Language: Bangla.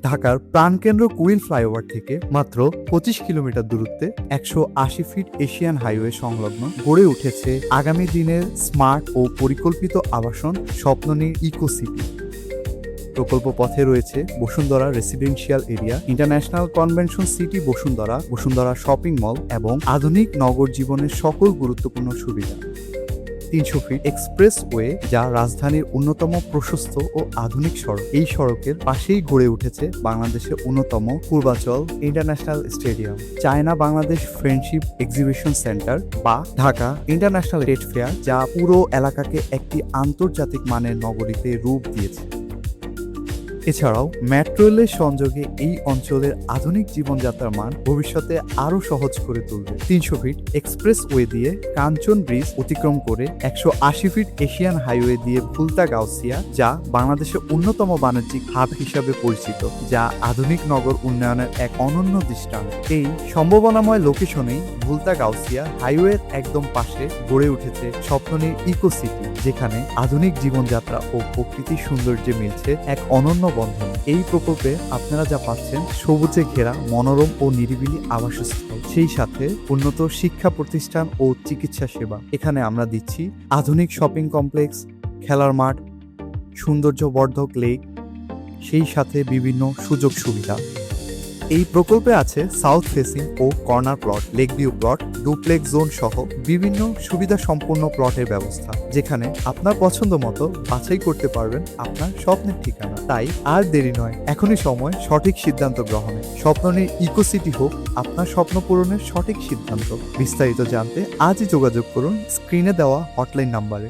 ঢাকার প্রাণকেন্দ্র কুইল ফ্লাইওভার থেকে মাত্র 25 কিলোমিটার দূরত্বে 180 ফিট এশিয়ান হাইওয়ে সংলগ্ন গড়ে উঠেছে আগামী দিনের স্মার্ট ও পরিকল্পিত আবাসন স্বপ্ননীর ইকো সিটি। প্রকল্প পথে রয়েছে Bashundhara residential area, international convention city Bashundhara, Bashundhara shopping mall এবং আধুনিক নগর জীবনের সকল গুরুত্বপূর্ণ সুবিধা। 300 ফিট এক্সপ্রেসওয়ে, যা রাজধানীর অন্যতম প্রশস্ত ও আধুনিক সড়ক। এই সড়কের পাশেই গড়ে উঠেছে বাংলাদেশের অন্যতম Purbachal international stadium, China Bangladesh friendship exhibition centre বা ঢাকা ইন্টারন্যাশনাল ট্রেড ফেয়ার, যা পুরো এলাকাকে একটি আন্তর্জাতিক মানের নগরীতে রূপ দিয়েছে। এছাড়াও মেট্রো রেলের সংযোগে এই অঞ্চলের আধুনিক জীবনযাত্রার মান ভবিষ্যতে আরও সহজ করে তুলবে। 300 ফিট এক্সপ্রেসওয়ে দিয়ে কাঞ্চন ব্রিজ অতিক্রম করে 180 ফিট এশিয়ান হাইওয়ে দিয়ে ভুলতা গাউসিয়া, যা বাংলাদেশের অন্যতম বাণিজ্যিক হাব হিসাবে পরিচিত, যা আধুনিক নগর উন্নয়নের এক অনন্য দৃষ্টান্ত। এই সম্ভাবনাময় লোকেশনেই ভুলতা গাউসিয়া হাইওয়ের একদম পাশে গড়ে উঠেছে স্বপ্ননীর ইকো সিটি, যেখানে আধুনিক জীবনযাত্রা ও প্রকৃতির সৌন্দর্যে মিলছে এক অনন্য বন্ধন। এই প্রকল্পে আপনারা যা পাচ্ছেন সবুজে ঘেরা মনোরম ও নিরিবিলি আবাসস্থল, সেই সাথে উন্নত শিক্ষা প্রতিষ্ঠান ও চিকিৎসা সেবা। এখানে আমরা দিচ্ছি আধুনিক শপিং কমপ্লেক্স, খেলার মাঠ, সৌন্দর্যবর্ধক লেক, সেই সাথে বিভিন্ন সুযোগ সুবিধা। এই প্রকল্পে আছে সাউথ ফেসিং ও corner plot, lake view plot, duplex zone সহ বিভিন্ন সুবিধা সম্পন্ন প্লটের ব্যবস্থা, যেখানে আপনার পছন্দ মতো বাছাই করতে পারবেন আপনার স্বপ্নের ঠিকানা। তাই আর দেরি নয়, এখনই সময় সঠিক সিদ্ধান্ত গ্রহণের। স্বপ্ননীর ইকো সিটি হোক আপনার স্বপ্ন পূরণের সঠিক সিদ্ধান্ত। বিস্তারিত জানতে আজই যোগাযোগ করুন স্ক্রিনে দেওয়া হটলাইন নাম্বারে।